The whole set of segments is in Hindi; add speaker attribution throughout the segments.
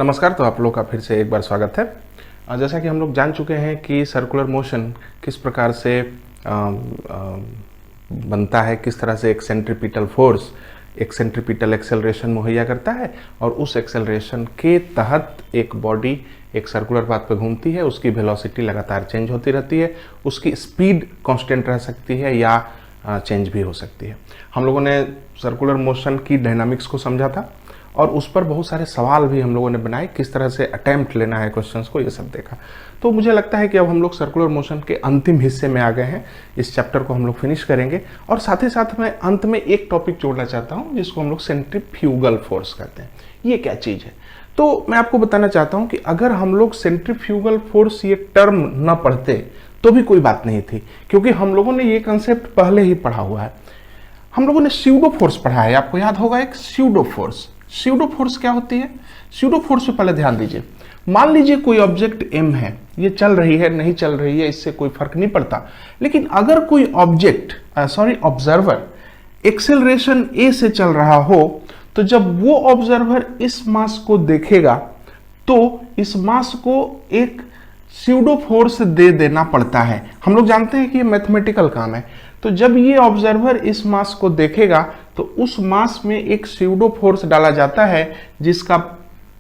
Speaker 1: नमस्कार। तो आप लोग का फिर से एक बार स्वागत है। जैसा कि हम लोग जान चुके हैं कि सर्कुलर मोशन किस प्रकार से बनता है, किस तरह से एक सेंट्रीपिटल फोर्स एक सेंट्रीपिटल एक्सेलरेशन मुहैया करता है और उस एक्सेलरेशन के तहत एक बॉडी एक सर्कुलर पाथ पे घूमती है। उसकी वेलोसिटी लगातार चेंज होती रहती है, उसकी स्पीड कांस्टेंट रह सकती है या चेंज भी हो सकती है। हम लोगों ने सर्कुलर मोशन की डायनामिक्स को समझा था और उस पर बहुत सारे सवाल भी हम लोगों ने बनाए, किस तरह से अटेम्प्ट लेना है क्वेश्चंस को, ये सब देखा। तो मुझे लगता है कि अब हम लोग सर्कुलर मोशन के अंतिम हिस्से में आ गए हैं। इस चैप्टर को हम लोग फिनिश करेंगे और साथ ही साथ मैं अंत में एक टॉपिक जोड़ना चाहता हूं जिसको हम लोग सेंट्रीफ्यूगल फोर्स कहते हैं। ये क्या चीज़ है? तो मैं आपको बताना चाहता हूं कि अगर हम लोग सेंट्रीफ्यूगल फोर्स ये टर्म न पढ़ते तो भी कोई बात नहीं थी, क्योंकि हम लोगों ने ये कंसेप्ट पहले ही पढ़ा हुआ है। हम लोगों ने स्यूडो फोर्स पढ़ा है, आपको याद होगा एक स्यूडो फोर्स। स्यूडो फोर्स क्या होती है? स्यूडो फोर्स पे पहले ध्यान दीजिए। मान लीजिए कोई ऑब्जेक्ट एम है, ये चल रही है नहीं चल रही है इससे कोई फर्क नहीं पड़ता, लेकिन अगर कोई ऑब्जर्वर एक्सेलरेशन ए से चल रहा हो तो जब वो ऑब्जर्वर इस मास को देखेगा तो इस मास को एक स्यूडो फोर्स दे देना पड़ता है। हम लोग जानते हैं कि ये मैथमेटिकल काम है। तो जब ये ऑब्जर्वर इस मास को देखेगा तो उस मास में एक स्यूडो फोर्स डाला जाता है जिसका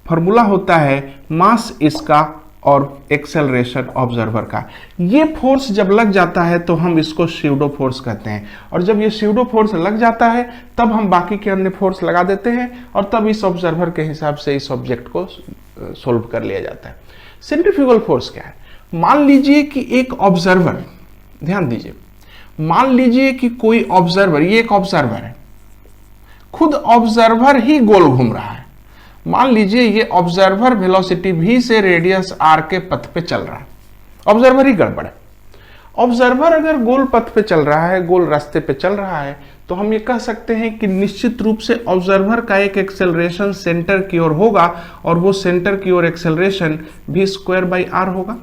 Speaker 1: फॉर्मूला होता है मास इसका और एक्सेलरेशन ऑब्जर्वर का। ये फोर्स जब लग जाता है तो हम इसको स्यूडो फोर्स कहते हैं, और जब ये स्यूडो फोर्स लग जाता है तब हम बाकी के अन्य फोर्स लगा देते हैं और तब इस ऑब्जर्वर के हिसाब से इस ऑब्जेक्ट को सोल्व कर लिया जाता है। सेंट्रीफ्यूगल फोर्स क्या है? मान लीजिए कि एक ऑब्जर्वर, ध्यान दीजिए, मान लीजिए कि कोई ऑब्जर्वर, ये एक ऑब्जर्वर है, खुद ऑब्जर्वर ही गोल घूम रहा है। मान लीजिए ये ऑब्जर्वर वेलोसिटी v से रेडियस r के पथ पे चल रहा है। ऑब्जर्वर ही गड़बड़ है। ऑब्जर्वर अगर गोल पथ पे चल रहा है, गोल रास्ते पे चल रहा है, तो हम ये कह सकते हैं कि निश्चित रूप से ऑब्जर्वर का एक एक्सेलरेशन सेंटर की ओर होगा और वो सेंटर की ओर एक्सेलरेशन v²/r होगा।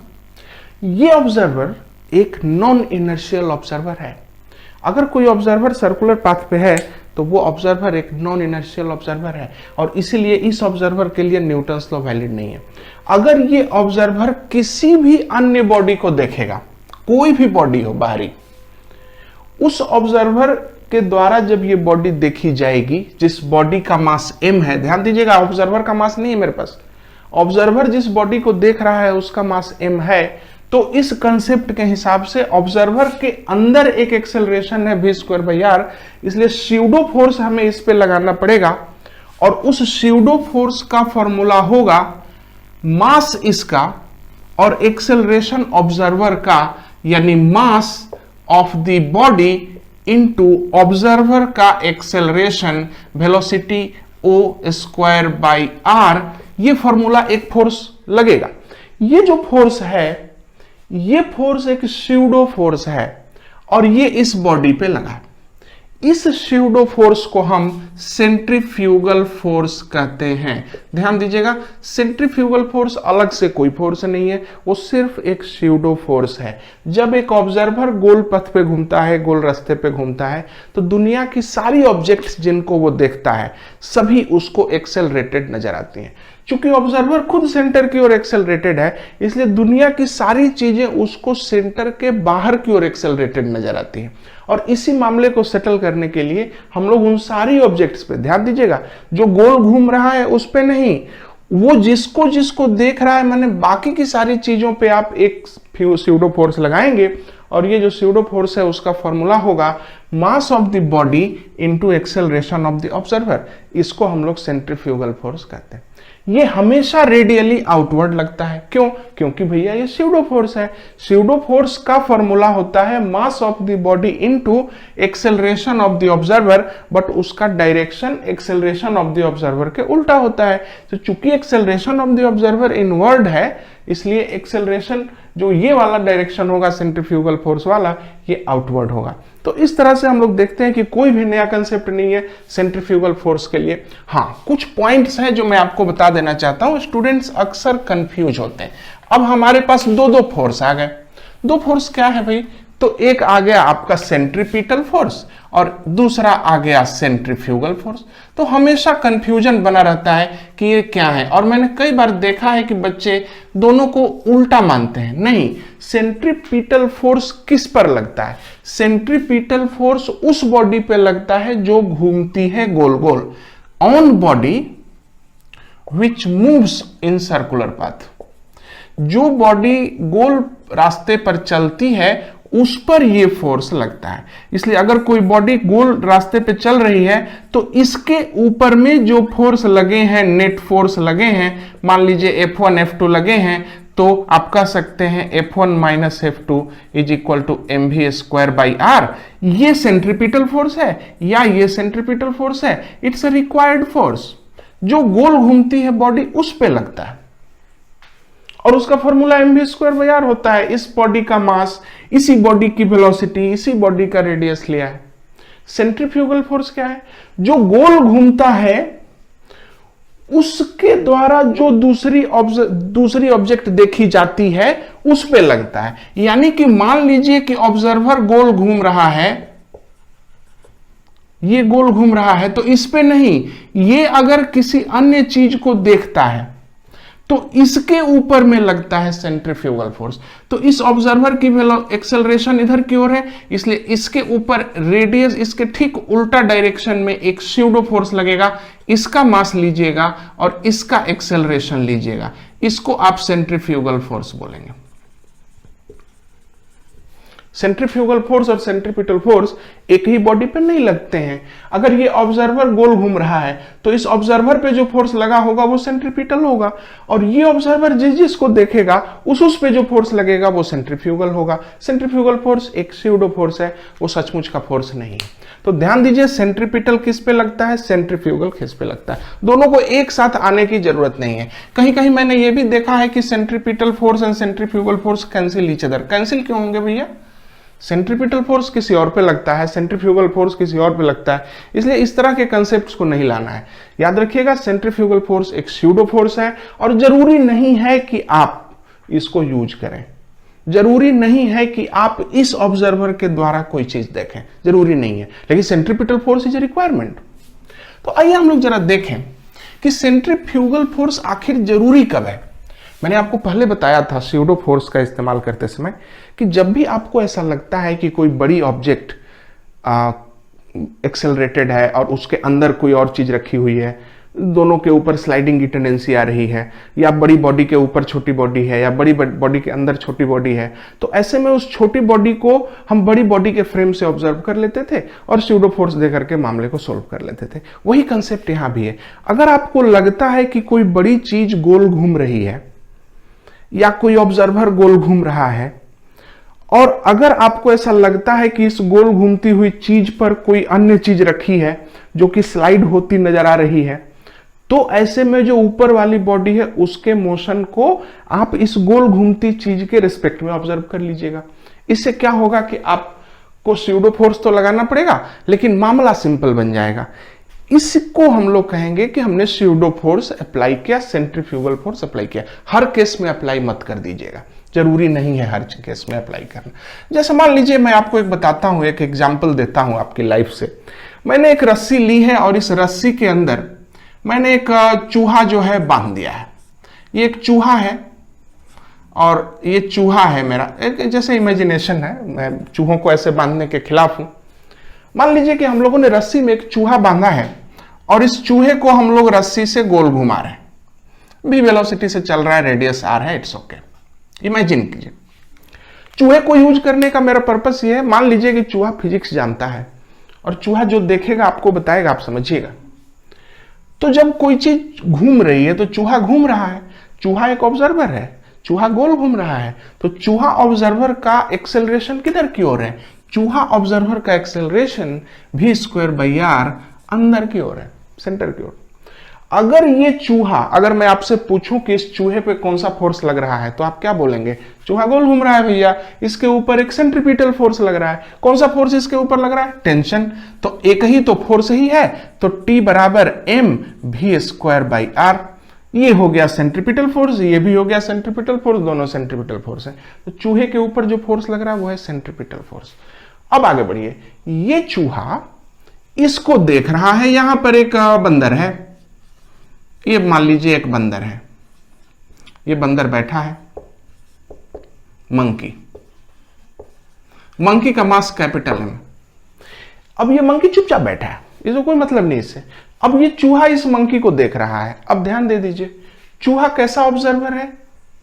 Speaker 1: ये ऑब्जर्वर एक नॉन इनर्शियल ऑब्जर्वर है। अगर कोई ऑब्जर्वर सर्कुलर पाथ पे है तो वो ऑब्जर्वर एक नॉन इनर्शियल ऑब्जर्वर है और इसीलिए इस ऑब्जर्वर के लिए न्यूटन्स लॉ वैलिड नहीं है। अगर ये ऑब्जर्वर किसी भी अन्य बॉडी को देखेगा, कोई भी बॉडी हो बाहरी, उस ऑब्जर्वर के द्वारा जब ये बॉडी देखी जाएगी जिस बॉडी का मास m है, ध्यान दीजिएगा ऑब्जर्वर का मास नहीं है मेरे पास, ऑब्जर्वर जिस बॉडी को देख रहा है उसका मास m है, तो इस कंसेप्ट के हिसाब से ऑब्जर्वर के अंदर एक एक्सेलरेशन है v²/r, इसलिए स्यूडो फोर्स हमें इस पे लगाना पड़ेगा और उस स्यूडो फोर्स का फॉर्मूला होगा मास इसका और एक्सेलरेशन ऑब्जर्वर का, यानी मास of the body into observer का एक्सेलरेशन वेलोसिटी o²/r। ये फॉर्मूला एक फोर्स लगेगा। ये जो फोर्स है ये फोर्स एक स्यूडो फोर्स है और ये इस बॉडी पे लगा है। इस स्यूडो फोर्स को हम सेंट्रीफ्यूगल फोर्स कहते हैं। ध्यान दीजिएगा, सेंट्रीफ्यूगल फोर्स अलग से कोई फोर्स नहीं है, वो सिर्फ एक स्यूडो फोर्स है। जब एक ऑब्जर्वर गोल पथ पे घूमता है, गोल रास्ते पे घूमता है, तो दुनिया की सारी ऑब्जेक्ट्स जिनको वो देखता है सभी उसको एक्सेलरेटेड नजर आती हैं। चूंकि ऑब्जर्वर खुद सेंटर की ओर एक्सेलरेटेड है, इसलिए दुनिया की सारी चीजें उसको सेंटर के बाहर की ओर एक्सेलरेटेड नजर आती हैं। और इसी मामले को सेटल करने के लिए हम लोग उन सारी ऑब्जेक्ट्स पे, ध्यान दीजिएगा, जो गोल घूम रहा है उस पे नहीं, वो जिसको जिसको देख रहा है, माने बाकी की सारी चीजों पे आप एक स्यूडो फोर्स लगाएंगे और ये जो स्यूडो फोर्स है उसका फॉर्मूला होगा मास of the body into acceleration of the observer. इसको हम लोग सेंट्रीफ्यूगल फोर्स कहते हैं। ये हमेशा रेडियली आउटवर्ड लगता है। क्यों? क्योंकि भैया ये स्यूडो फोर्स है। स्यूडो फोर्स का फॉर्मूला होता है mass of the body into acceleration of the observer, but उसका direction acceleration of the observer के उल्टा होता है। तो चूंकि acceleration of the observer inward है, इसलिए एक्सेलरेशन जो ये वाला डायरेक्शन होगा सेंट्रीफ्यूगल फोर्स वाला, ये आउटवर्ड होगा। तो इस तरह से हम लोग देखते हैं कि कोई भी नया कंसेप्ट नहीं है सेंट्रीफ्यूगल फोर्स के लिए। हाँ, कुछ पॉइंट्स हैं जो मैं आपको बता देना चाहता हूं, स्टूडेंट्स अक्सर कंफ्यूज होते हैं। अब हमारे पास दो फोर्स आ गए। दो फोर्स क्या है भाई? तो एक आ गया आपका सेंट्रीपिटल फोर्स और दूसरा आ गया सेंट्रीफ्यूगल फोर्स। तो हमेशा कंफ्यूजन बना रहता है कि ये क्या है, और मैंने कई बार देखा है कि बच्चे दोनों को उल्टा मानते हैं। नहीं, सेंट्रीपिटल फोर्स किस पर लगता है? सेंट्रीपिटल फोर्स उस बॉडी पे लगता है जो घूमती है गोल गोल, on body which moves in circular path. जो बॉडी गोल रास्ते पर चलती है उस पर ये फोर्स लगता है। इसलिए अगर कोई बॉडी गोल रास्ते पे चल रही है तो इसके ऊपर में जो फोर्स लगे हैं, नेट फोर्स लगे हैं, मान लीजिए F1 F2 लगे हैं, तो आप कह सकते हैं F1 minus F2 is equal to mv square by r. ये सेंट्रीपिटल फोर्स है या ये सेंट्रीपिटल फोर्स है, इट्स अ रिक्वायर्ड फोर्स। जो गोल घूमती है बॉडी उस पे लगता है, और उसका formula mv square by r होता है। इस बॉडी का मास, इसी बॉडी की वेलोसिटी, इसी बॉडी का रेडियस लिया है। सेंट्रीफ्यूगल फोर्स क्या है? जो गोल घूमता है उसके द्वारा जो दूसरी ऑब्जेक्ट देखी जाती है उस पे लगता है। यानी कि मान लीजिए कि ऑब्जर्वर गोल घूम रहा है, ये गोल घूम रहा है, तो इस पे नहीं, ये अगर किसी अन्य चीज को देखता है तो इसके ऊपर में लगता है सेंट्रीफ्यूगल फोर्स। तो इस ऑब्जर्वर की एक्सेलरेशन इधर की ओर है, इसलिए इसके ऊपर रेडियस, इसके ठीक उल्टा डायरेक्शन में एक स्यूडो फोर्स लगेगा। इसका मास लीजिएगा और इसका एक्सेलरेशन लीजिएगा, इसको आप सेंट्रीफ्यूगल फोर्स बोलेंगे। सेंट्रीफ्यूगल फोर्स और सेंट्रीपिटल फोर्स एक ही बॉडी पे नहीं लगते हैं। अगर ये ऑब्जर्वर गोल घूम रहा है तो इस ऑब्जर्वर पे जो फोर्स लगा होगा वो सेंट्रीपिटल होगा, और ये ऑब्जर्वर जिसको देखेगा उस पे जो फोर्स लगेगा वो सेंट्रीफ्यूगल होगा। सेंट्रीफ्यूगल फोर्स एक स्यूडो फोर्स है, वो सचमुच का फोर्स नहीं है। तो ध्यान दीजिए, सेंट्रीपिटल किस पे लगता है, सेंट्रीफ्यूगल किस पे लगता है। दोनों को एक साथ आने की जरूरत नहीं है। कहीं कहीं मैंने ये भी देखा है कि centripetal force and centrifugal force cancel each other. Cancel क्यों होंगे भैया? सेंट्रीपिटल फोर्स किसी और पे लगता है, सेंट्रीफ्यूगल फोर्स किसी और पे लगता है, इसलिए इस तरह के कंसेप्ट्स को नहीं लाना है। याद रखिएगा, सेंट्रीफ्यूगल फोर्स एक स्यूडो फोर्स है, और जरूरी नहीं है कि आप इसको यूज करें, जरूरी नहीं है कि आप इस ऑब्जर्वर के द्वारा कोई चीज देखें, जरूरी नहीं है, लेकिन centripetal force is a requirement. तो आइए हम लोग जरा देखें कि सेंट्रीफ्यूगल फोर्स आखिर जरूरी कब है। मैंने आपको पहले बताया था स्यूडो फोर्स का इस्तेमाल करते समय कि जब भी आपको ऐसा लगता है कि कोई बड़ी ऑब्जेक्ट एक्सेलरेटेड है और उसके अंदर कोई और चीज रखी हुई है, दोनों के ऊपर स्लाइडिंग की टेंडेंसी आ रही है, या बड़ी बॉडी के ऊपर छोटी बॉडी है, या बड़ी बॉडी के अंदर छोटी बॉडी है, तो ऐसे में उस छोटी बॉडी को हम बड़ी बॉडी के फ्रेम से ऑब्जर्व कर लेते थे और स्यूडो फोर्स देकर के मामले को सोल्व कर लेते थे। वही कंसेप्ट यहां भी है। अगर आपको लगता है कि कोई बड़ी चीज गोल घूम रही है या कोई ऑब्जर्वर गोल घूम रहा है, और अगर आपको ऐसा लगता है कि इस गोल घूमती हुई चीज पर कोई अन्य चीज रखी है जो कि स्लाइड होती नजर आ रही है, तो ऐसे में जो ऊपर वाली बॉडी है उसके मोशन को आप इस गोल घूमती चीज के रिस्पेक्ट में ऑब्जर्व कर लीजिएगा। इससे क्या होगा कि आपको स्यूडो फोर्स तो लगाना पड़ेगा, लेकिन मामला सिंपल बन जाएगा। इसको हम लोग कहेंगे कि हमने स्यूडो फोर्स अप्लाई किया, सेंट्रीफ्यूगल फोर्स अप्लाई किया। हर केस में अप्लाई मत कर दीजिएगा, जरूरी नहीं है हर केस में अप्लाई करना। जैसे मान लीजिए, मैं आपको एक बताता हूं, एक एग्जांपल देता हूं आपकी लाइफ से। मैंने एक रस्सी ली है और इस रस्सी के अंदर मैंने एक चूहा जो है बांध दिया है। ये एक चूहा है और ये चूहा है मेरा, एक जैसे इमेजिनेशन है, मैं चूहों को ऐसे बांधने के खिलाफ हूं। मान लीजिए कि हम लोगों ने रस्सी में एक चूहा बांधा है और इस चूहे को हम लोग रस्सी से गोल घुमा रहे हैं, भी वेलोसिटी से चल रहा है, रेडियस आर है, इट्स ओके। इमेजिन कीजिए, चूहे को यूज करने का मेरा पर्पस ये है, मान लीजिए कि चूहा फिजिक्स जानता है और चूहा जो देखेगा आपको बताएगा, आप समझिएगा। तो जब कोई चीज घूम रही है तो चूहा घूम रहा है, चूहा एक ऑब्जर्वर है, चूहा गोल घूम रहा है, तो चूहा ऑब्जर्वर का एक्सेलरेशन किधर की ओर है? चूहा ऑब्जर्वर का acceleration v square by r अंदर की ओर है, सेंटर की ओर। अगर ये चूहा, अगर मैं आपसे पूछूं कि इस चूहे पे कौन सा फोर्स लग रहा है, तो आप क्या बोलेंगे? चूहा गोल घूम रहा है भैया, इसके ऊपर एक सेंट्रीपिटल फोर्स लग रहा है। कौन सा फोर्स इसके ऊपर लग रहा है? टेंशन। तो एक ही तो फोर्स ही है, तो T बराबर m v square by r. ये हो गया सेंट्रीपिटल फोर्स, ये भी हो गया सेंट्रीपिटल फोर्स, दोनों सेंट्रीपिटल फोर्स है। तो चूहे के ऊपर जो फोर्स लग रहा है वो है सेंट्रीपिटल फोर्स। अब आगे बढ़िए, ये चूहा इसको देख रहा है, यहां पर एक बंदर है, ये मान लीजिए एक बंदर है, ये बंदर बैठा है, मंकी, मंकी का मास कैपिटल है। अब ये मंकी चुपचाप बैठा है, इसको कोई मतलब नहीं इससे। अब ये चूहा इस मंकी को देख रहा है। अब ध्यान दे दीजिए, चूहा कैसा ऑब्जर्वर है?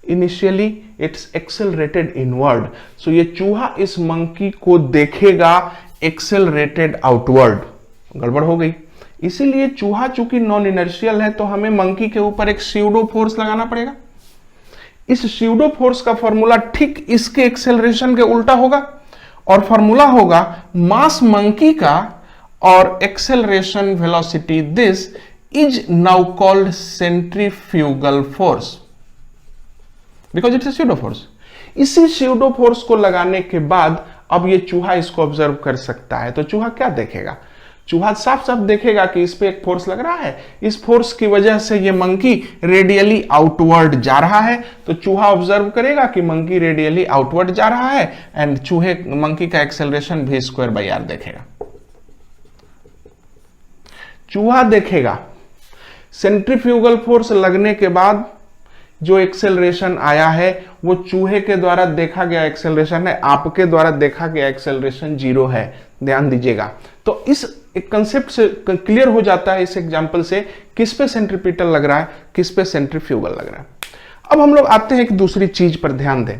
Speaker 1: इनिशियली इट्स एक्सेलरेटेड इनवर्ड, सो ये चूहा इस मंकी को देखेगा एक्सेलरेटेड आउटवर्ड। गड़बड़ हो गई, इसीलिए चूहा चूंकि नॉन इनर्शियल है तो हमें मंकी के ऊपर एक स्यूडो फोर्स लगाना पड़ेगा। इस स्यूडो फोर्स का फॉर्मूला ठीक इसके एक्सेलरेशन के उल्टा होगा, और फॉर्मूला होगा मास मंकी का और acceleration velocity, this is now called centrifugal force because it's a pseudo force. इसी स्यूडो फोर्स को लगाने के बाद अब ये चूहा इसको ऑब्जर्व कर सकता है। तो चूहा क्या देखेगा? चूहा साफ साफ देखेगा कि इस पे एक फोर्स लग रहा है, इस फोर्स की वजह से ये मंकी रेडियली आउटवर्ड जा रहा है। तो चूहा ऑब्जर्व करेगा कि मंकी रेडियली आउटवर्ड जा रहा है, एंड चूहे मंकी का एक्सेलरेशन v²/r देखेगा। चूहा देखेगा सेंट्रीफ्यूगल फोर्स लगने के बाद जो एक्सेलरेशन आया है वो चूहे के द्वारा देखा गया एक्सेलरेशन है, आपके द्वारा देखा गया एक्सेलरेशन 0 है। ध्यान दीजिएगा, तो इस एक कंसेप्ट से क्लियर हो जाता है इस एग्जांपल से किस पे सेंट्रीपिटल लग रहा है, किस पे सेंट्रीफ्यूगल लग रहा है। अब हम लोग आते हैं एक दूसरी चीज पर ध्यान दें।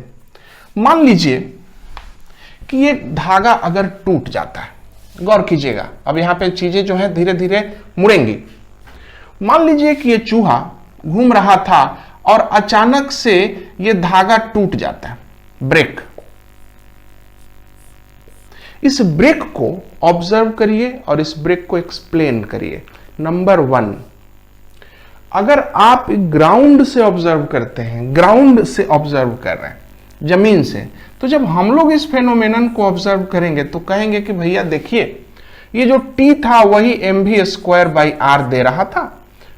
Speaker 1: मान लीजिए कि ये धागा अगर टूट जाता है, गौर कीजिएगा, अब यहां पे चीजें जो है धीरे धीरे मुड़ेंगी। मान लीजिए कि ये चूहा घूम रहा था और अचानक से ये धागा टूट जाता है, ब्रेक। इस ब्रेक को ऑब्जर्व करिए और इस ब्रेक को एक्सप्लेन करिए। नंबर 1, अगर आप ग्राउंड से ऑब्जर्व करते हैं, ग्राउंड से ऑब्जर्व कर रहे हैं, जमीन से, तो जब हम लोग इस फेनोमेनन को ऑब्जर्व करेंगे तो कहेंगे कि भैया देखिए ये जो T था वही mv²/r दे रहा था,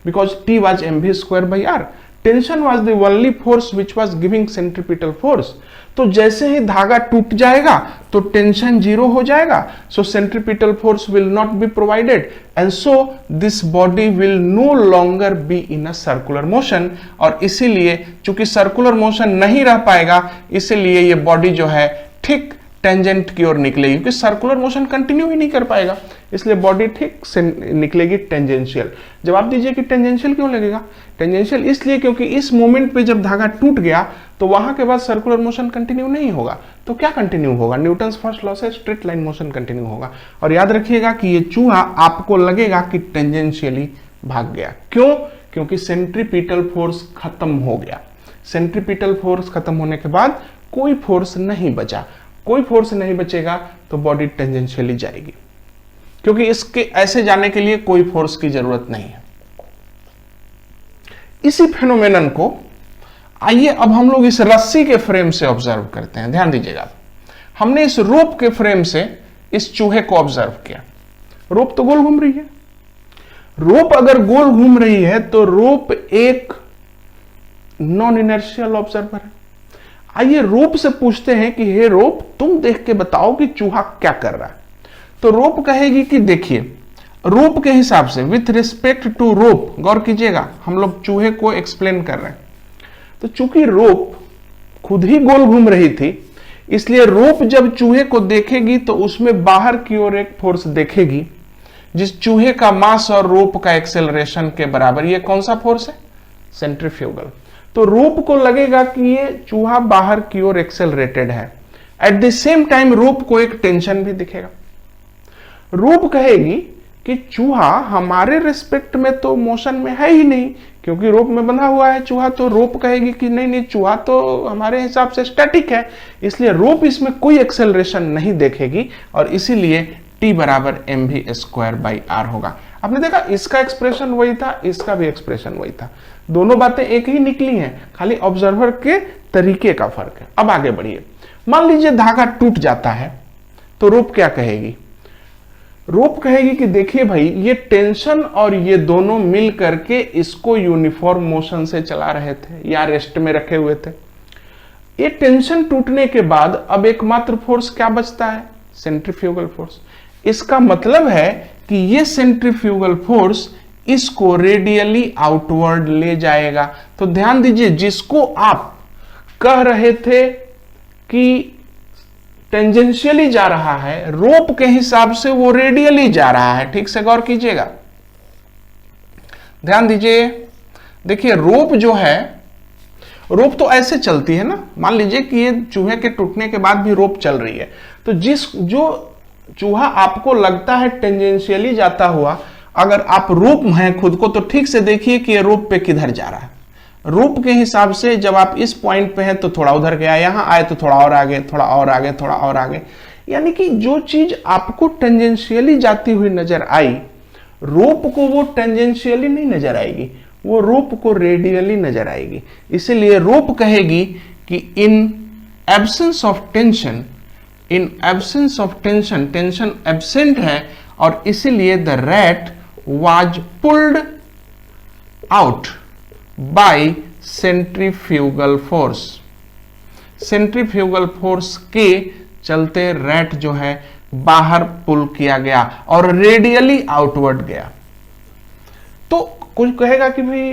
Speaker 1: because T was mv²/r। Tension was the only force which was giving centripetal force। तो जैसे ही धागा टूट जाएगा तो टेंशन 0 हो जाएगा, so centripetal force will not be provided, and so this body will no longer be in a circular motion. और इसीलिए चूंकि सर्कुलर मोशन नहीं रह पाएगा, इसीलिए ये बॉडी जो है ठीक टेंजेंट की ओर निकलेगी, क्योंकि सर्कुलर मोशन कंटिन्यू ही नहीं कर पाएगा, इसलिए बॉडी ठीक से निकलेगी टेंजेंशियल। जवाब दीजिए कि टेंजेंशियल क्यों लगेगा? टेंजेंशियल इसलिए क्योंकि इस मोमेंट पे जब धागा टूट गया तो वहां के बाद सर्कुलर मोशन कंटिन्यू नहीं होगा। तो क्या कंटिन्यू होगा? न्यूटन्स फर्स्ट लॉ से स्ट्रेट लाइन मोशन कंटिन्यू होगा। और याद रखिएगा कि ये चूहा आपको लगेगा कि टेंजेंशियली भाग गया। क्यों? क्योंकि सेंट्रीपिटल फोर्स खत्म हो गया। सेंट्रीपिटल फोर्स खत्म होने के बाद कोई फोर्स नहीं बचा, कोई फोर्स नहीं बचेगा तो बॉडी टेंजेंशियली जाएगी, क्योंकि इसके ऐसे जाने के लिए कोई फोर्स की जरूरत नहीं है। इसी फेनोमेनन को आइए अब हम लोग इस रस्सी के फ्रेम से ऑब्जर्व करते हैं। ध्यान दीजिएगा, हमने इस रोप के फ्रेम से इस चूहे को ऑब्जर्व किया। रोप तो गोल घूम रही है। रोप अगर गोल घूम रही है तो रोप एक नॉन इनर्शियल ऑब्जर्वर है। आइए रोप से पूछते हैं कि हे रोप, तुम देख के बताओ कि चूहा क्या कर रहा है। तो रोप कहेगी कि देखिए, रोप के हिसाब से विथ रिस्पेक्ट टू रोप, गौर कीजिएगा हम लोग चूहे को एक्सप्लेन कर रहे हैं, तो चूंकि रोप खुद ही गोल घूम रही थी, इसलिए रोप जब चूहे को देखेगी तो उसमें बाहर की ओर एक फोर्स देखेगी जिस चूहे का मास और रोप का एक्सेलरेशन के बराबर। ये कौन सा फोर्स है? सेंट्रीफ्यूगल। तो रोप को लगेगा कि ये चूहा बाहर की ओर एक्सेलरेटेड है। एट द सेम टाइम रोप को एक टेंशन भी दिखेगा। रोप कहेगी कि चूहा हमारे रिस्पेक्ट में तो मोशन में है ही नहीं, क्योंकि रोप में बंधा हुआ है चूहा। तो रोप कहेगी कि नहीं नहीं, चूहा तो हमारे हिसाब से स्टैटिक है, इसलिए रोप इसमें कोई एक्सेलरेशन नहीं देखेगी और इसीलिए T बराबर mv²/r होगा। आपने देखा इसका एक्सप्रेशन वही था, इसका भी एक्सप्रेशन वही था, दोनों बातें एक ही निकली हैं, खाली ऑब्जर्वर के तरीके का फर्क है। अब आगे बढ़िए, मान लीजिए धागा टूट जाता है तो रोप क्या कहेगी? रोप कहेगी कि देखिए भाई ये टेंशन और ये दोनों मिल करके इसको यूनिफॉर्म मोशन से चला रहे थे या रेस्ट में रखे हुए थे। ये टेंशन टूटने के बाद अब एकमात्र फोर्स क्या बचता है? Centrifugal force. इसका मतलब है कि ये सेंट्रीफ्यूगल फोर्स इसको रेडियली आउटवर्ड ले जाएगा। तो ध्यान दीजिए, जिसको आप कह रहे थे कि टेंजेंशियली जा रहा है, रोप के हिसाब से वो रेडियली जा रहा है। ठीक से गौर कीजिएगा, ध्यान दीजिए। देखिए रोप जो है, रोप तो ऐसे चलती है ना, मान लीजिए कि ये चूहे के टूटने के बाद भी रोप चल रही है, तो जो चूहा आपको लगता है टेंजेंशियली जाता हुआ, अगर आप रोप हैं खुद को तो ठीक से देखिए कि ये रोप पे किधर जा रहा है। रोप के हिसाब से जब आप इस पॉइंट पे हैं तो थोड़ा उधर गया, यहां आए तो थोड़ा और आगे, थोड़ा और आगे, थोड़ा और आगे। यानी कि जो चीज आपको टेंजेंशियली जाती हुई नजर आई, रोप को वो टेंजेंशियली नहीं नजर आएगी, वो रोप को रेडियली नजर आएगी। इसीलिए रोप कहेगी कि in absence of tension, tension absent है और इसीलिए the rat was pulled out by centrifugal force. Centrifugal force के चलते रैट जो है बाहर पुल किया गया और रेडियली आउटवर्ड गया। तो कुछ कहेगा कि भाई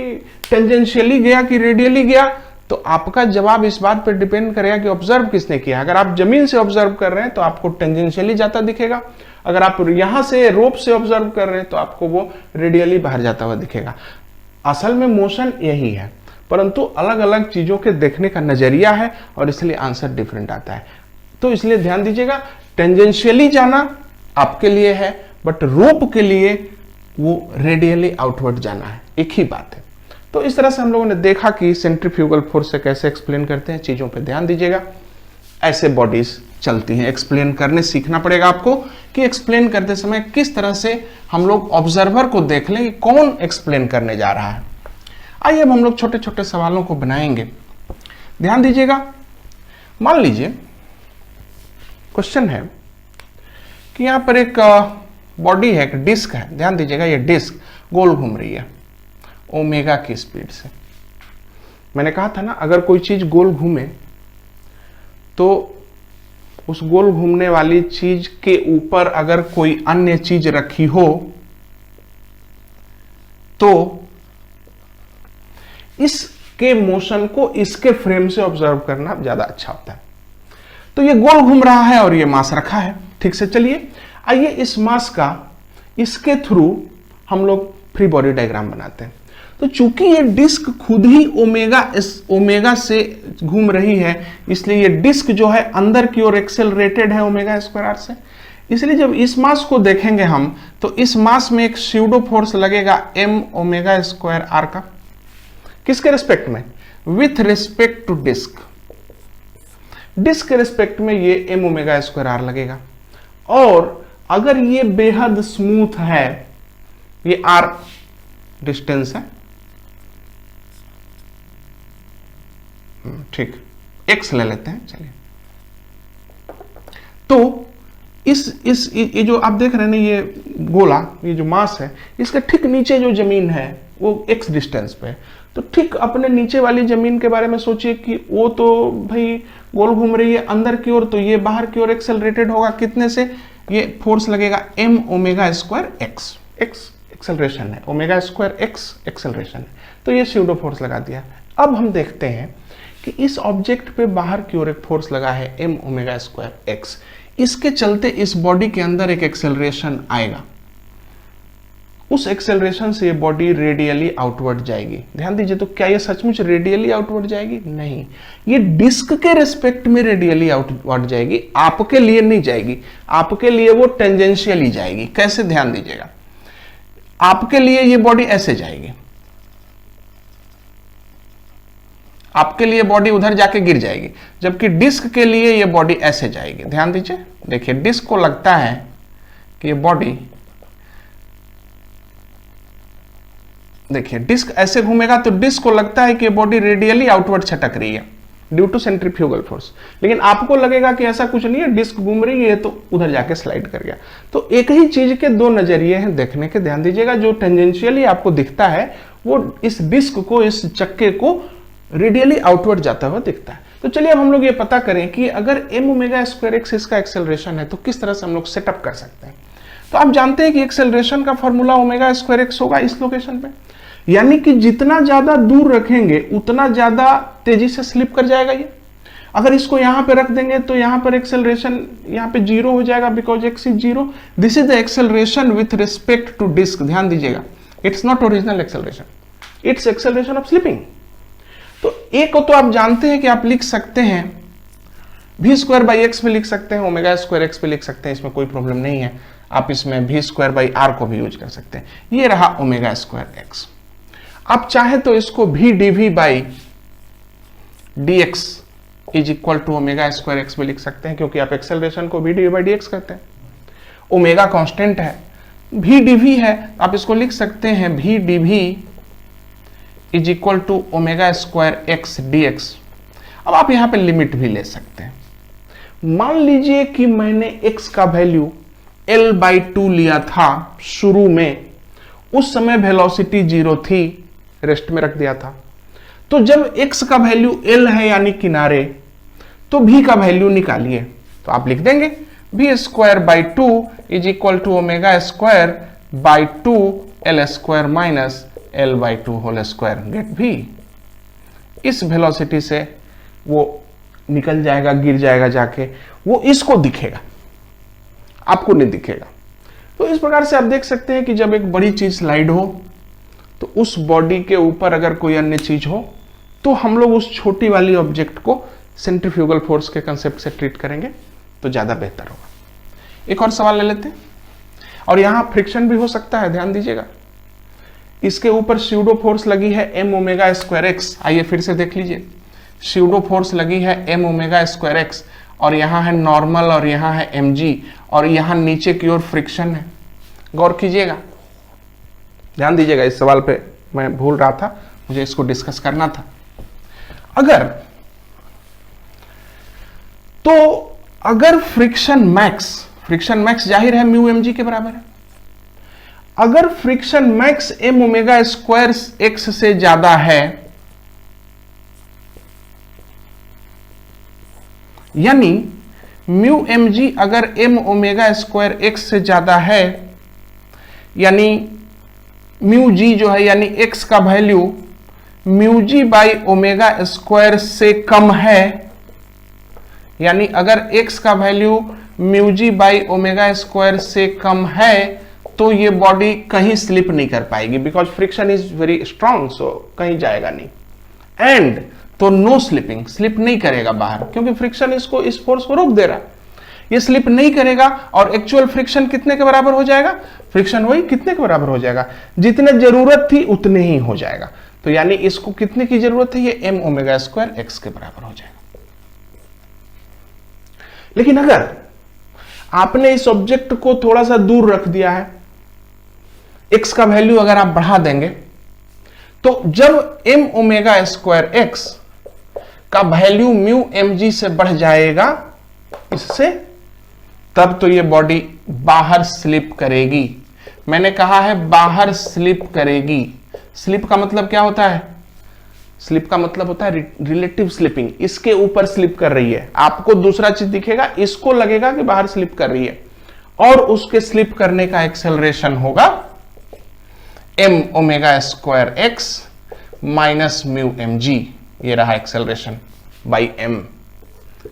Speaker 1: टेंजेंशियली गया कि रेडियली गया, तो आपका जवाब इस बात पर डिपेंड करेगा कि ऑब्जर्व किसने किया। अगर आप जमीन से ऑब्जर्व कर रहे हैं तो आपको टेंजेंशियली जाता दिखेगा, अगर आप यहां से रोप से ऑब्जर्व कर रहे हैं तो आपको वो रेडियली बाहर जाता हुआ दिखेगा। असल में मोशन यही है, परंतु अलग अलग चीजों के देखने का नजरिया है और इसलिए आंसर डिफरेंट आता है। तो इसलिए ध्यान दीजिएगा, टेंजेंशियली जाना आपके लिए है, बट रोप के लिए वो रेडियली आउटवर्ड जाना है, एक ही बात है। तो इस तरह से हम लोगों ने देखा कि सेंट्रीफ्यूगल फोर्स से कैसे एक्सप्लेन करते हैं। चीजों पे ध्यान दीजिएगा, ऐसे बॉडीज चलती हैं। एक्सप्लेन करने सीखना पड़ेगा आपको कि एक्सप्लेन करते समय किस तरह से हम लोग ऑब्जर्वर को देख लें कि कौन एक्सप्लेन करने जा रहा है। आइए अब हम लोग छोटे छोटे सवालों को बनाएंगे। ध्यान दीजिएगा, मान लीजिए क्वेश्चन है कि यहां पर एक बॉडी है, एक डिस्क है। ध्यान दीजिएगा, ये डिस्क गोल घूम रही है ओमेगा की स्पीड से। मैंने कहा था ना, अगर कोई चीज गोल घूमे तो उस गोल घूमने वाली चीज के ऊपर अगर कोई अन्य चीज रखी हो तो इसके मोशन को इसके फ्रेम से ऑब्जर्व करना ज्यादा अच्छा होता है। तो ये गोल घूम रहा है और ये मास रखा है। ठीक से चलिए, आइए इस मास का इसके थ्रू हम लोग फ्री बॉडी डायग्राम बनाते हैं। तो चूंकि ये डिस्क खुद ही ओमेगा से घूम रही है, इसलिए ये डिस्क जो है अंदर की ओर एक्सेलरेटेड है ओमेगा स्क्वायर आर से। इसलिए जब इस मास को देखेंगे हम, तो इस मास में एक स्यूडो फोर्स लगेगा m ओमेगा स्क्वायर आर का। किसके रिस्पेक्ट में? With respect to disc. Disc के रिस्पेक्ट में ये m ओमेगा स्क्वायर आर लगेगा। और अगर ये बेहद स्मूथ है, ये r डिस्टेंस है, ठीक, x ले लेते हैं। चलिए, तो ये जो आप देख रहे हैं ना, ये गोला, ये जो मास है, इसके ठीक नीचे जो जमीन है वो x डिस्टेंस पे है। तो ठीक अपने नीचे वाली जमीन के बारे में सोचिए कि वो तो भाई गोल घूम रही है अंदर की ओर, तो ये बाहर की ओर एक्सेलरेटेड होगा। कितने से? ये फोर्स लगेगा m omega square x। x acceleration है, ओमेगा स्क्वायर x एक्सेलरेशन है, तो ये स्यूडो फोर्स लगा दिया। अब हम देखते हैं कि इस ऑब्जेक्ट पे बाहर की ओर एक फोर्स लगा है m ओमेगा स्क्वायर x। इसके चलते इस बॉडी के अंदर एक एक्सेलरेशन आएगा। उस एक्सेलरेशन से ये बॉडी रेडियली आउटवर्ड जाएगी। ध्यान दीजिए, तो क्या ये सचमुच रेडियली आउटवर्ड जाएगी? नहीं, ये डिस्क के रिस्पेक्ट में रेडियली आउटवर्ड जाएगी, आपके लिए नहीं जाएगी। आपके लिए वो टेंजेंशियली जाएगी। कैसे? ध्यान दीजिएगा, आपके लिए ये बॉडी ऐसे जाएगी, आपके लिए बॉडी उधर जाके गिर जाएगी, जबकि डिस्क के लिए ये बॉडी ऐसे जाएगी। ध्यान दीजिए, देखिए डिस्क को लगता है कि ये बॉडी, देखिए डिस्क ऐसे घूमेगा तो डिस्क को लगता है कि ये बॉडी रेडियली आउटवर्ड छटक रही है। Due to centrifugal force. लेकिन आपको लगेगा कि ऐसा कुछ नहीं है, डिस्क घूम रही है तो उधर जाके स्लाइड कर गया। तो एक ही चीज के दो नजरिए हैं देखने के, ध्यान दीजिएगा। जो टेंजेंशियली आपको दिखता है वो इस डिस्क को, इस चक्के को रेडियली आउटवर्ड जाता हुआ दिखता है। तो चलिए अब हम लोग ये पता करें कि अगर m ओमेगा स्क्वायर एक्स इसका एक्सेलरेशन है तो किस तरह से हम लोग सेटअप कर सकते हैं। तो आप जानते हैं कि एक्सेलरेशन का फॉर्मूला ओमेगा स्क्वायर एक्स होगा इस लोकेशन पे, यानी कि जितना ज्यादा दूर रखेंगे उतना ज्यादा तेजी से स्लिप कर जाएगा ये। अगर इसको यहां पे रख देंगे तो यहां पर एक्सेलरेशन यहां पे जीरो हो जाएगा, because x is zero. This is the acceleration with respect to disc. ध्यान दीजिएगा, it's not original acceleration, it's acceleration of slipping. तो एक को तो आप जानते हैं कि आप लिख सकते हैं v स्क्वायर बाई एक्स पे लिख सकते हैं, ओमेगा स्क्वायर एक्स पे लिख सकते हैं, इसमें कोई प्रॉब्लम नहीं है। आप इसमें v स्क्वायर बाई आर को भी यूज कर सकते हैं। ये रहा ओमेगा स्क्वायर एक्स। आप चाहे तो इसको v dv by dx is equal to omega square x भी लिख सकते हैं, क्योंकि आप एक्सेलरेशन को v dv बाई dx करते हैं। ओमेगा कांस्टेंट है, v dv है, आप इसको लिख सकते हैं v dv is equal to omega square x dx। अब आप यहां पे लिमिट भी ले सकते हैं। मान लीजिए कि मैंने x का वैल्यू L/2 लिया था शुरू में, उस समय वेलोसिटी 0 थी, रेस्ट में रख दिया था। तो जब x का वैल्यू L है यानी किनारे, तो v का वैल्यू निकालिए। तो आप लिख देंगे v square by 2 is equal to omega square by 2 L square minus L/2 whole square. Get v। इस वेलोसिटी से वो निकल जाएगा, गिर जाएगा जाके, वो इसको दिखेगा, आपको नहीं दिखेगा। तो इस प्रकार से आप देख सकते हैं कि जब एक बड़ी चीज स्लाइड हो तो उस बॉडी के ऊपर अगर कोई अन्य चीज हो तो हम लोग उस छोटी वाली ऑब्जेक्ट को सेंट्रीफ्यूगल फोर्स के कंसेप्ट से ट्रीट करेंगे तो ज्यादा बेहतर होगा। एक और सवाल ले लेते हैं, और यहां फ्रिक्शन भी हो सकता है, ध्यान दीजिएगा। इसके ऊपर स्यूडो फोर्स लगी है m ओमेगा स्क्वायर एक्स। आइए फिर से देख लीजिए, स्यूडो फोर्स लगी है m ओमेगा स्क्वायर एक्स, और यहां है नॉर्मल और यहां है mg, और यहां नीचे की ओर फ्रिक्शन है। गौर कीजिएगा, ध्यान दीजिएगा, इस सवाल पे मैं भूल रहा था, मुझे इसको डिस्कस करना था। अगर फ्रिक्शन मैक्स जाहिर है म्यू mg के बराबर है। अगर friction max m omega square x से ज्यादा है, यानी म्यू mg अगर m ओमेगा स्क्वायर एक्स से ज्यादा है, यानी म्यू जी जो है यानी x का value mu g by omega square से कम है, यानी अगर x का value mu g by omega square से कम है तो ये बॉडी कहीं स्लिप नहीं कर पाएगी, because friction is very strong, so कहीं जाएगा नहीं। एंड तो नो स्लिपिंग, स्लिप नहीं करेगा बाहर, क्योंकि फ्रिक्शन इसको, इस फोर्स को रोक दे रहा, ये स्लिप नहीं करेगा। और एक्चुअल फ्रिक्शन कितने के बराबर हो जाएगा? फ्रिक्शन वही कितने के बराबर हो जाएगा? जितने जरूरत थी उतने ही हो जाएगा। तो यानी इसको कितने की जरूरत है? ये m ओमेगा स्क्वायर एक्स के बराबर हो जाएगा। लेकिन अगर आपने इस ऑब्जेक्ट को थोड़ा सा दूर रख दिया है, x का वैल्यू अगर आप बढ़ा देंगे, तो जब m ओमेगा स्क्वायर एक्स का वैल्यू म्यू mg से बढ़ जाएगा इससे, तब तो ये बॉडी बाहर स्लिप करेगी। मैंने कहा है बाहर स्लिप करेगी। स्लिप का मतलब क्या होता है? स्लिप का मतलब होता है रिलेटिव स्लिपिंग। इसके ऊपर स्लिप कर रही है, आपको दूसरा चीज दिखेगा, इसको लगेगा कि बाहर स्लिप कर रही है, और उसके स्लिप करने का एक्सेलरेशन होगा m omega square x minus mu mg। ये रहा एक्सेलरेशन बाई m,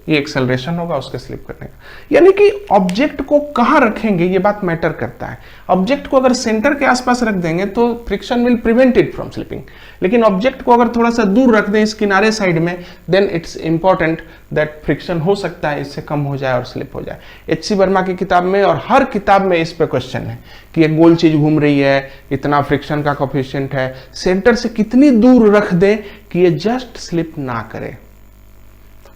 Speaker 1: ये एक्सेलरेशन होगा उसके स्लिप करने का। यानी कि ऑब्जेक्ट को कहां रखेंगे ये बात मैटर करता है। ऑब्जेक्ट को अगर सेंटर के आसपास रख देंगे तो friction will prevent it from slipping, लेकिन ऑब्जेक्ट को अगर थोड़ा सा दूर रख दें इस किनारे साइड में, then it's important that friction हो सकता है इससे कम हो जाए और स्लिप हो जाए। एच.सी. वर्मा की किताब में और हर किताब में इस पे क्वेश्चन है कि एक गोल चीज घूम रही है, इतना फ्रिक्शन का कोफिशिएंट है, सेंटर से कितनी दूर रख दें कि ये जस्ट स्लिप ना करे,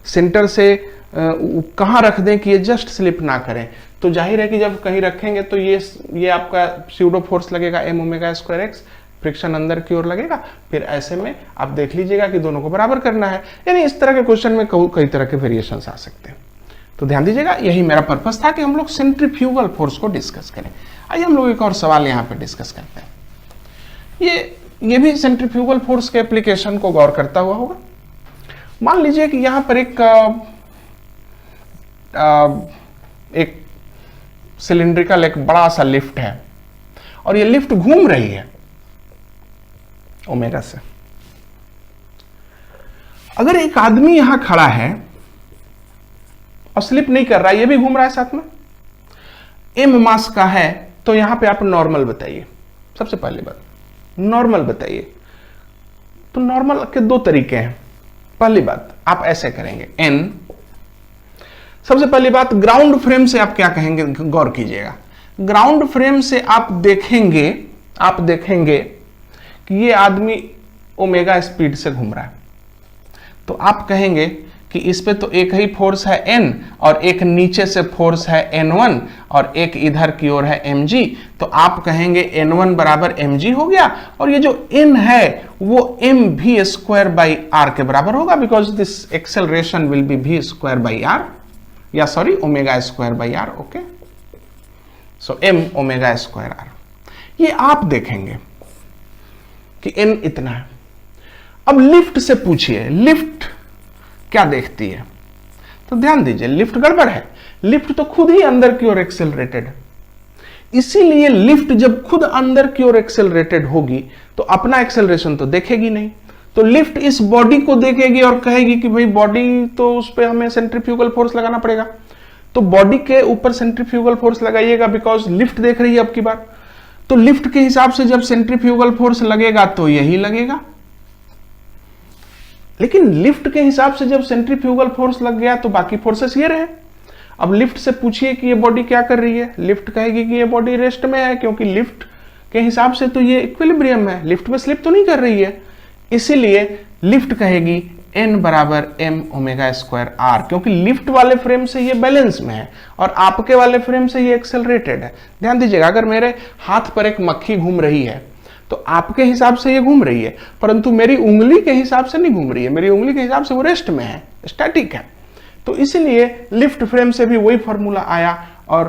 Speaker 1: सेंटर से कहां रख दें कि ये जस्ट स्लिप ना करें। तो जाहिर है कि जब कहीं रखेंगे तो ये आपका स्यूडो फोर्स लगेगा m omega square x, friction अंदर की ओर लगेगा, फिर ऐसे में आप देख लीजिएगा कि दोनों को बराबर करना है। यानी इस तरह के क्वेश्चन में कई तरह के वेरिएशंस आ सकते हैं। तो ध्यान दीजिएगा, यही मेरा पर्पस था कि हम लोग सेंट्रीफ्यूगल फोर्स को डिस्कस करें। आइए हम लोग एक और सवाल यहाँ पे डिस्कस करते हैं। ये भी सेंट्रीफ्यूगल फोर्स के एप्लीकेशन को गौर करता हुआ होगा। मान लीजिए कि यहाँ पर एक सिलिंड्रिकल एक बड़ा सा लिफ्ट है और ये लिफ्ट घूम रही है ओमेगा से। अगर एक आदमी यहां खड़ा है और स्लिप नहीं कर रहा है, ये भी घूम रहा है साथ में, एम मास का है, तो यहां पे आप नॉर्मल बताइए। सबसे पहली बात नॉर्मल बताइए। तो नॉर्मल के दो तरीके हैं। पहली बात आप ऐसे करेंगे एन। सबसे पहली बात ग्राउंड फ्रेम से आप क्या कहेंगे, गौर कीजिएगा। ग्राउंड फ्रेम से आप देखेंगे कि ये आदमी ओमेगा स्पीड से घूम रहा है, तो आप कहेंगे कि इस पे तो एक ही फोर्स है N और एक नीचे से फोर्स है N1 और एक इधर की ओर है mg। तो आप कहेंगे N1 बराबर mg हो गया और ये जो N है वो mv स्क्वायर बाई r के बराबर होगा, because this acceleration will be v square by r, या sorry omega square by r। Okay, so m omega square r। ये आप देखेंगे कि n इतना है। अब लिफ्ट से पूछिए, लिफ्ट क्या देखती है? तो ध्यान दीजिए, लिफ्ट गड़बड़ है। लिफ्ट तो खुद ही अंदर की ओर एक्सेलरेटेड है, इसीलिए लिफ्ट जब खुद अंदर की ओर एक्सेलरेटेड होगी तो अपना एक्सेलरेशन तो देखेगी नहीं। तो लिफ्ट इस बॉडी को देखेगी और कहेगी कि भाई बॉडी तो उस पर हमें सेंट्रीफ्यूगल फोर्स लगाना पड़ेगा। तो बॉडी के ऊपर सेंट्रीफ्यूगल फोर्स लगाइएगा, बिकॉज लिफ्ट देख रही है अब की बार। तो लिफ्ट के हिसाब से जब सेंट्रीफ्यूगल फोर्स लगेगा तो यही लगेगा, लेकिन लिफ्ट के हिसाब से जब सेंट्रीफ्यूगल फोर्स लग गया तो बाकी फोर्सेस ये रहे। अब लिफ्ट से पूछिए कि ये बॉडी क्या कर रही है, लिफ्ट कहेगी कि ये बॉडी रेस्ट में है, क्योंकि लिफ्ट के हिसाब से तो ये इक्विलिब्रियम है, लिफ्ट में स्लिप तो नहीं कर रही है। इसीलिए लिफ्ट कहेगी n बराबर m ओमेगा स्क्वायर r, क्योंकि लिफ्ट वाले फ्रेम से ये बैलेंस में है और आपके वाले फ्रेम से ये एक्सेलरेटेड है। ध्यान दीजिएगा, अगर मेरे हाथ पर एक मक्खी घूम रही है तो आपके हिसाब से ये घूम रही है, परंतु मेरी उंगली के हिसाब से नहीं घूम रही है। मेरी उंगली के हिसाब से वो रेस्ट में है, स्टैटिक है। तो इसीलिए लिफ्ट फ्रेम से भी वही फॉर्मूला आया और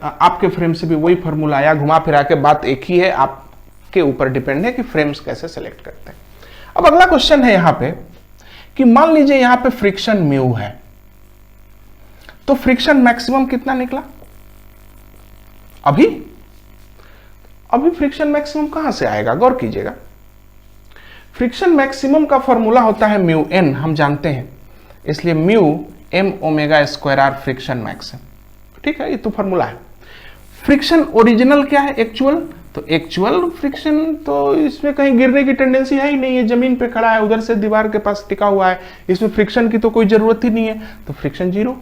Speaker 1: आपके फ्रेम से भी वही फॉर्मूला आया। घुमा फिरा के बात एक ही है, आपके ऊपर डिपेंड है कि फ्रेम्स कैसे सेलेक्ट करते हैं। अब अगला क्वेश्चन है यहां पे कि मान लीजिए यहां पे फ्रिक्शन म्यू है, तो फ्रिक्शन मैक्सिमम कितना निकला? अभी फ्रिक्शन मैक्सिमम कहां से आएगा, गौर कीजिएगा। फ्रिक्शन मैक्सिमम का फॉर्मूला होता है म्यू एन, हम जानते हैं, इसलिए mu M omega square R friction max है। ठीक है, ये तो फॉर्मूला है। फ्रिक्शन ओरिजिनल क्या है? एक्चुअल। तो एक्चुअल फ्रिक्शन तो इसमें कहीं गिरने की टेंडेंसी है ही नहीं, है जमीन पे खड़ा है, उधर से दीवार के पास टिका हुआ है, इसमें फ्रिक्शन की तो कोई जरूरत ही नहीं है, तो फ्रिक्शन जीरो।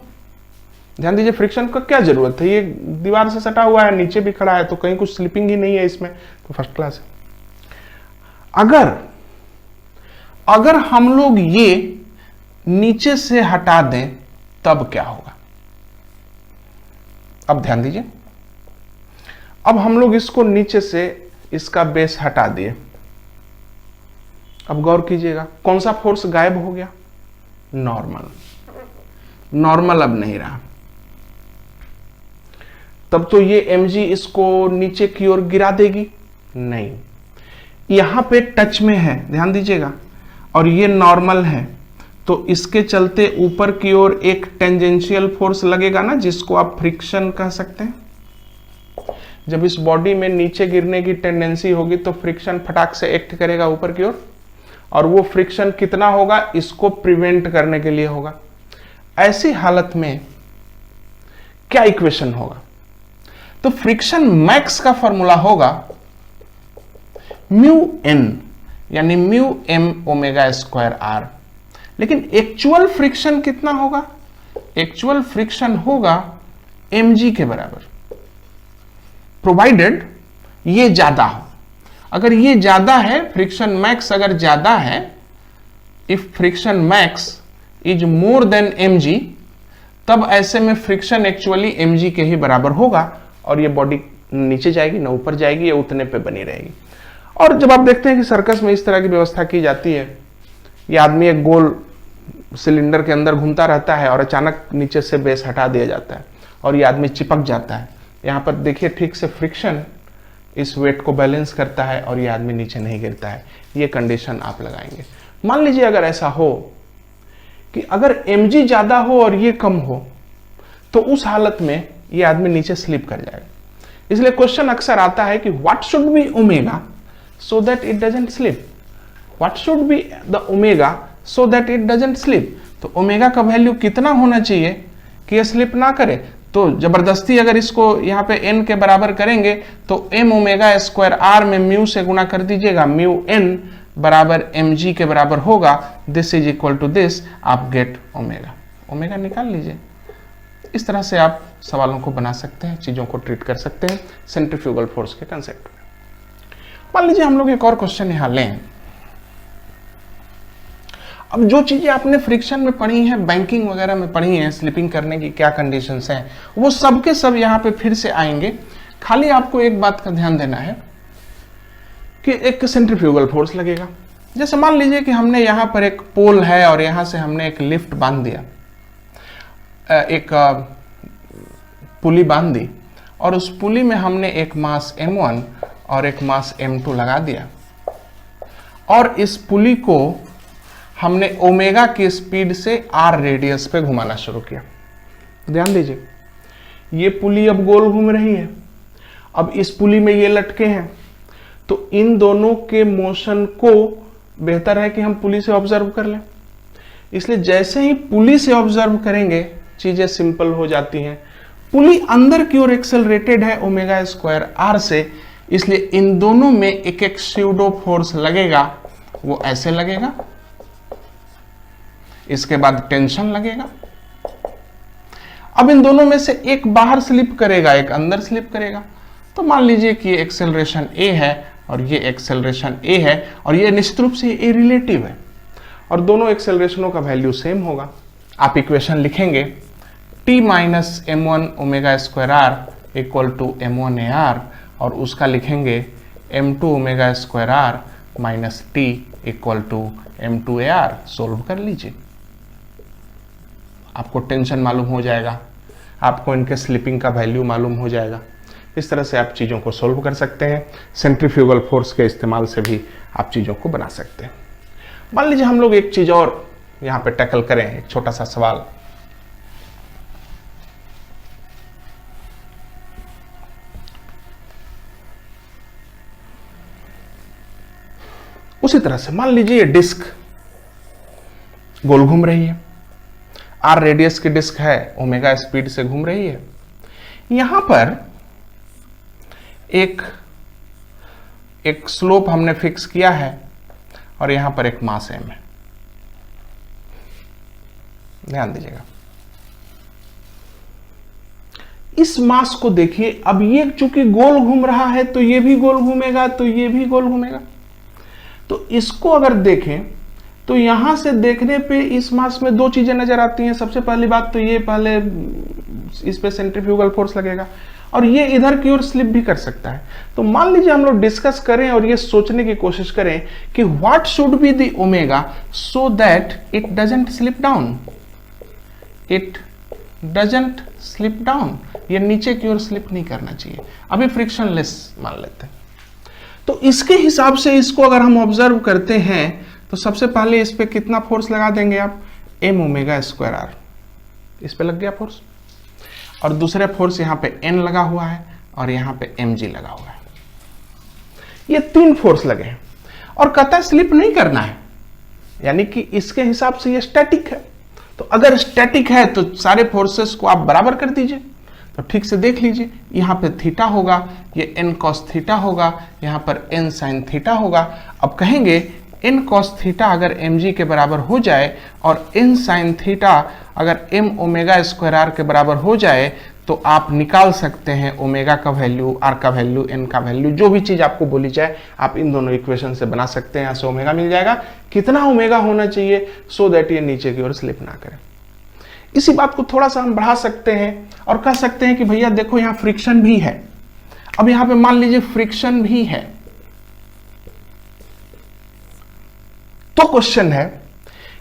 Speaker 1: ध्यान दीजिए, फ्रिक्शन का क्या जरूरत है, ये दीवार से सटा हुआ है, नीचे भी खड़ा है, तो कहीं कुछ स्लिपिंग ही नहीं है इसमें, तो फर्स्ट क्लास है। अगर हम लोग ये नीचे से हटा दें तब क्या होगा? अब ध्यान दीजिए, अब हम लोग इसको नीचे से इसका बेस हटा दिए। अब गौर कीजिएगा, कौन सा फोर्स गायब हो गया? नॉर्मल अब नहीं रहा। तब तो ये mg इसको नीचे की ओर गिरा देगी? नहीं, यहां पे टच में है, ध्यान दीजिएगा, और ये नॉर्मल है, तो इसके चलते ऊपर की ओर एक टेंजेंशियल फोर्स लगेगा ना, जिसको आप फ्रिक्शन कह सकते हैं। जब इस बॉडी में नीचे गिरने की टेंडेंसी होगी तो फ्रिक्शन फटाक से एक्ट करेगा ऊपर की ओर, और वो फ्रिक्शन कितना होगा, इसको प्रिवेंट करने के लिए होगा। ऐसी हालत में क्या इक्वेशन होगा? तो फ्रिक्शन मैक्स का फॉर्मूला होगा म्यू एन, यानी mu M omega square R. लेकिन एक्चुअल फ्रिक्शन कितना होगा? एक्चुअल फ्रिक्शन होगा mg के बराबर, प्रोवाइडेड ये ज्यादा हो। अगर ये ज्यादा है, फ्रिक्शन मैक्स अगर ज्यादा है, if friction max is more than mg, तब ऐसे में फ्रिक्शन एक्चुअली mg के ही बराबर होगा और ये बॉडी नीचे जाएगी ना ऊपर जाएगी, ये उतने पे बनी रहेगी। और जब आप देखते हैं कि सर्कस में इस तरह की व्यवस्था की जाती है, ये आदमी एक गोल सिलेंडर के अंदर घूमता रहता है और अचानक नीचे से बेस हटा दिया जाता है और ये आदमी चिपक जाता है। यहाँ पर देखिए ठीक से फ्रिक्शन इस वेट को बैलेंस करता है और ये आदमी नीचे नहीं गिरता है। ये कंडीशन आप लगाएंगे। मान लीजिए अगर ऐसा हो कि अगर mg ज्यादा हो और ये कम हो, तो उस हालत में ये आदमी नीचे स्लिप कर जाएगा। इसलिए क्वेश्चन अक्सर आता है कि what should B omega so that it doesn't slip, what should be the omega so that it doesn't slip. तो ओमेगा का वैल्यू कितना होना चाहिए कि ये स्लिप ना करे। तो जबरदस्ती अगर इसको यहाँ पे n के बराबर करेंगे तो m ओमेगा स्क्वायर r में म्यू से गुना कर दीजिएगा, म्यू n बराबर mg के बराबर होगा। This is equal to this, आप गेट ओमेगा, ओमेगा निकाल लीजिए। इस तरह से आप सवालों को बना सकते हैं, चीजों को ट्रीट कर सकते हैं सेंट्रीफ्यूगल फोर्स के कंसेप्ट में। मान लीजिए हम लोग एक और क्वेश्चन यहां लें। अब जो चीजें आपने फ्रिक्शन में पढ़ी हैं, बैंकिंग वगैरह में पढ़ी हैं, स्लिपिंग करने की क्या कंडीशंस हैं, वो सब के सब यहाँ पे फिर से आएंगे। खाली आपको एक बात का ध्यान देना है कि एक सेंट्रीफ्यूगल फोर्स लगेगा। जैसे मान लीजिए कि हमने यहाँ पर एक पोल है और यहाँ से हमने एक लिफ्ट बांध दिया, एक पुली बांध दी और उस पुली में हमने एक मास m1 और एक मास m2 लगा दिया और इस पुली को हमने ओमेगा की स्पीड से r रेडियस पे घुमाना शुरू किया। ध्यान दीजिए, ये पुली अब गोल घूम रही है, अब इस पुली में ये लटके हैं, तो इन दोनों के मोशन को बेहतर है कि हम पुली से ऑब्जर्व कर लें। इसलिए जैसे ही पुली से ऑब्जर्व करेंगे चीजें सिंपल हो जाती हैं। पुली अंदर की ओर एक्सेलरेटेड है ओमेगा स्क्वायर r से, इसलिए इन दोनों में एक एक स्यूडो फोर्स लगेगा, वो ऐसे लगेगा, इसके बाद टेंशन लगेगा। अब इन दोनों में से एक बाहर स्लिप करेगा, एक अंदर स्लिप करेगा। तो मान लीजिए कि ये एक्सेलरेशन a है और ये एक्सेलरेशन a है और ये निश्चित रूप से a रिलेटिव है और दोनों एक्सेलरेशनों का वैल्यू सेम होगा। आप इक्वेशन लिखेंगे t minus m1 omega square r equal to m1 ar और उसका लिखेंगे m2 omega square r minus t equal to m2 ar। Solve कर लीजिए, आपको टेंशन मालूम हो जाएगा, आपको इनके स्लिपिंग का वैल्यू मालूम हो जाएगा। इस तरह से आप चीज़ों को सोल्व कर सकते हैं। सेंट्रीफ्यूगल फोर्स के इस्तेमाल से भी आप चीज़ों को बना सकते हैं। मान लीजिए हम लोग एक चीज़ और यहाँ पे टैकल करें, एक छोटा सा सवाल। उसी तरह से मान लीजिए ये डिस्क गोल घूम रही है, r रेडियस की डिस्क है, ओमेगा स्पीड से घूम रही है। यहां पर एक स्लोप हमने फिक्स किया है और यहां पर एक मास m है। ध्यान दीजिएगा, इस मास को देखिए। अब ये चूंकि गोल घूम रहा है तो ये भी गोल घूमेगा, तो ये भी गोल घूमेगा। तो इसको अगर देखें तो यहां से देखने पे इस मास में दो चीजें नजर आती हैं। सबसे पहली बात तो ये पहले इस पे सेंट्रीफ्यूगल फोर्स लगेगा और ये इधर की ओर स्लिप भी कर सकता है। तो मान लीजिए हम लोग डिस्कस करें और ये सोचने की कोशिश करें कि what should be the omega so that it doesn't slip down, it doesn't slip down. ये नीचे की ओर स्लिप नहीं करना चाहिए। अभी फ्रिक्शनलेस मान लेते हैं। तो इसके हिसाब से इसको अगर हम ऑब्जर्व करते हैं तो सबसे पहले इस पे कितना फोर्स लगा देंगे आप, m ओमेगा स्क्वायर r, इस पे लग गया फोर्स। और दूसरे फोर्स यहाँ पे n लगा हुआ है और यहाँ पे mg लगा हुआ है। ये तीन फोर्स लगे हैं और कतई स्लिप नहीं करना है, यानी कि इसके हिसाब से ये स्टैटिक है। तो अगर स्टैटिक है तो सारे फोर्सेस को आप बराबर कर दीजिए। तो ठीक से देख लीजिए, यहाँ पे थीटा होगा, ये n cos थीटा होगा, यहाँ पर n sin थीटा होगा। अब कहेंगे n cos थीटा अगर mg के बराबर हो जाए और n sin थीटा अगर m ओमेगा स्क्वायर r के बराबर हो जाए तो आप निकाल सकते हैं ओमेगा का वैल्यू, r का वैल्यू, n का वैल्यू, जो भी चीज आपको बोली जाए आप इन दोनों इक्वेशन से बना सकते हैं। यहाँ से ओमेगा मिल जाएगा, कितना ओमेगा होना चाहिए सो दैट ये नीचे की ओर स्लिप ना करे। इसी बात को थोड़ा सा हम बढ़ा सकते हैं और कह सकते हैं कि भैया देखो यहाँ फ्रिक्शन भी है। अब यहाँ पे मान लीजिए फ्रिक्शन भी है, तो क्वेश्चन है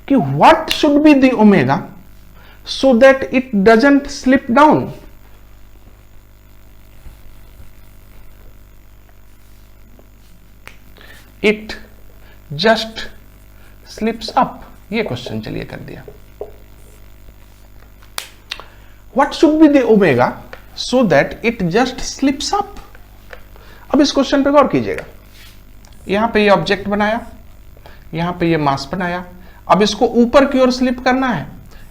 Speaker 1: कि what should be the omega so that it doesn't slip down. It just slips up, ये क्वेश्चन चलिए कर दिया। What should be the omega so that it just slips up. अब इस क्वेश्चन पे गौर कीजिएगा, यहां पे ये ऑब्जेक्ट बनाया, यहां पे ये मास बनाया, अब इसको ऊपर की ओर स्लिप करना है,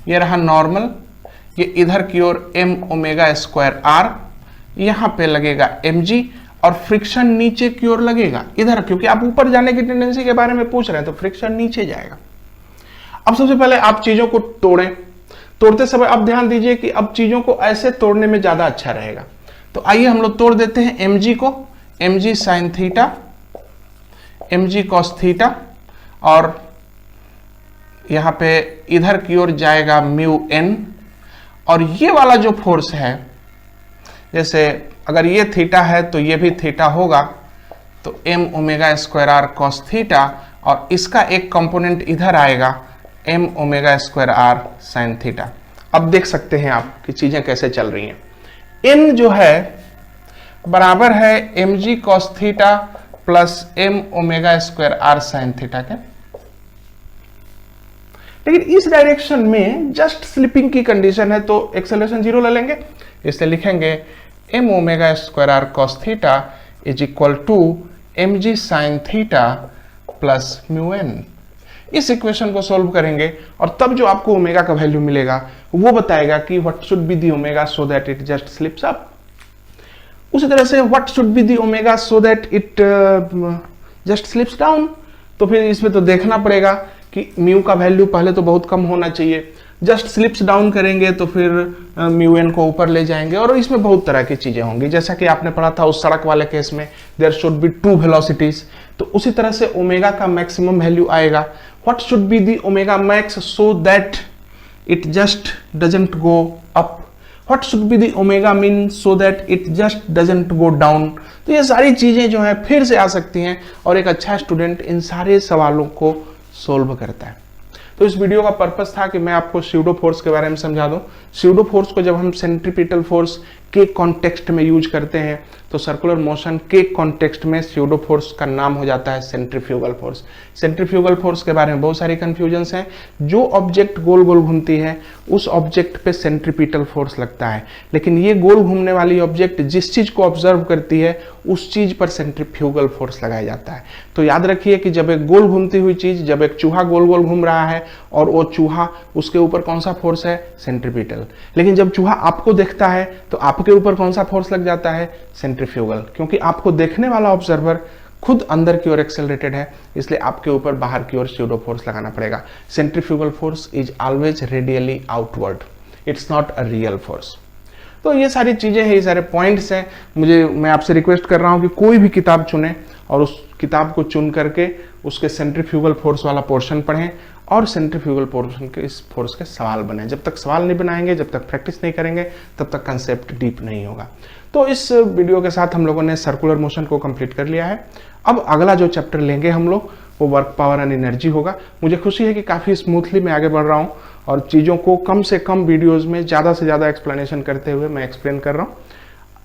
Speaker 1: ये रहा नॉर्मल, ये इधर की ओर m ओमेगा स्क्वायर r, यहां पे लगेगा mg और फ्रिक्शन नीचे की ओर लगेगा इधर, क्योंकि आप ऊपर जाने की टेंडेंसी के बारे में पूछ रहे हैं तो फ्रिक्शन नीचे जाएगा। अब सबसे पहले आप चीजों को तोड़ें, तोड़ते समय अब ध्यान दीजिए कि अब चीजों को ऐसे तोड़ने में ज्यादा अच्छा रहेगा। तो आइए हम लोग तोड़ देते हैं mg को, mg sine theta, mg cos theta, और यहां पे इधर की ओर जाएगा म्यू n, और ये वाला जो फोर्स है, जैसे अगर ये थीटा है तो ये भी थीटा होगा, तो m omega square r cos theta, और इसका एक कंपोनेंट इधर आएगा m omega square r sine theta. अब देख सकते हैं आप कि चीजें कैसे चल रही हैं। n जो है बराबर है mg cos theta plus m omega square r sine theta के, लेकिन इस डायरेक्शन में जस्ट स्लिपिंग की कंडीशन है तो एक्सेलरेशन 0 ले लेंगे, इसलिए लिखेंगे m omega square r cos theta is equal to mg sine theta plus mu n। इस इक्वेशन को सोल्व करेंगे और तब जो आपको ओमेगा का वैल्यू मिलेगा वो बताएगा कि what should be the omega so that it just slips up. उसी तरह से what should be the omega so that it just slips down, तो फिर इसमें तो देखना पड़ेगा कि म्यू का वैल्यू पहले तो बहुत कम होना चाहिए, जस्ट स्लिप्स डाउन करेंगे तो फिर म्यू एन को ऊपर ले जाएंगे, और इसमें बहुत तरह की चीजें होंगी। जैसा कि आपने पढ़ा था उस सड़क वाले केस में there should be two velocities, तो उसी तरह से ओमेगा का मैक्सिमम वैल्यू आएगा। What should be the omega max so that it just doesn't go up, what should be the omega min so that it just doesn't go down. तो ये सारी चीजें जो है फिर से आ सकती हैं, और एक अच्छा स्टूडेंट इन सारे सवालों को सोल्व करता है। तो इस वीडियो का पर्पस था कि मैं आपको स्यूडो फोर्स के बारे में समझा दूं। स्यूडो फोर्स को जब हम सेंट्रीपिटल फोर्स के कॉन्टेक्स्ट में यूज करते हैं तो सर्कुलर मोशन के कॉन्टेक्स्ट में स्यूडो फोर्स का नाम हो जाता है सेंट्रीफ्यूगल फोर्स। सेंट्रीफ्यूगल फोर्स के बारे में बहुत सारी कंफ्यूजन्स हैं। जो ऑब्जेक्ट गोल गोल घूमती है उस ऑब्जेक्ट पे सेंट्रीपिटल फोर्स लगता है, लेकिन ये गोल घूमने वाली ऑब्जेक्ट जिस चीज को ऑब्जर्व करती है उस चीज पर सेंट्रीफ्यूगल फोर्स लगाया जाता है। तो याद रखिए कि जब एक गोल घूमती हुई चीज, जब एक चूहा गोल गोल घूम रहा है और वो चूहा, उसके ऊपर कौन सा फोर्स है? सेंट्रीपिटल। लेकिन जब चूहा आपको देखता है तो आपके ऊपर कौन सा फोर्स लग जाता है? सेंट्रीफ्यूगल, क्योंकि आपको देखने वाला ऑब्जर्वर खुद अंदर की ओर एक्सेलरेटेड है, इसलिए आपके ऊपर बाहर की ओर स्यूडो फोर्स लगाना पड़ेगा। Centrifugal force is always radially outward, it's not a real force. तो ये सारी चीजें हैं, ये सारे पॉइंट्स हैं। मैं आपसे रिक्वेस्ट कर रहा हूं कि कोई भी किताब चुनें और उस किताब को चुन करके उसके सेंट्रीफ्यूगल फोर्स वाला पोर्शन पढ़ें और सेंट्रीफ्यूगल पोर्शन के इस फोर्स के सवाल बनाएं। जब तक सवाल नहीं बनाएंगे, जब तक प्रैक्टिस नहीं करेंगे, तब तक कंसेप्ट डीप नहीं होगा। तो इस वीडियो के साथ हम लोगों ने सर्कुलर मोशन को कंप्लीट कर लिया है। अब अगला जो चैप्टर लेंगे हम लोग वो वर्क पावर एंड एनर्जी होगा। मुझे खुशी है कि काफ़ी स्मूथली मैं आगे बढ़ रहा हूँ और चीज़ों को कम से कम वीडियोज़ में ज़्यादा से ज़्यादा एक्सप्लेनेशन करते हुए मैं एक्सप्लेन कर रहा हूँ।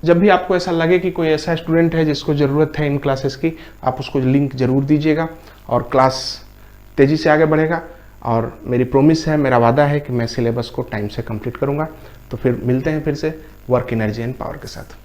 Speaker 1: जब भी आपको ऐसा लगे कि कोई ऐसा स्टूडेंट है जिसको ज़रूरत है इन क्लासेस की, आप उसको लिंक ज़रूर दीजिएगा और क्लास तेज़ी से आगे बढ़ेगा। और मेरी प्रॉमिस है, मेरा वादा है कि मैं सिलेबस को टाइम से कंप्लीट करूँगा। तो फिर मिलते हैं फिर से वर्क, एनर्जी एंड पावर के साथ।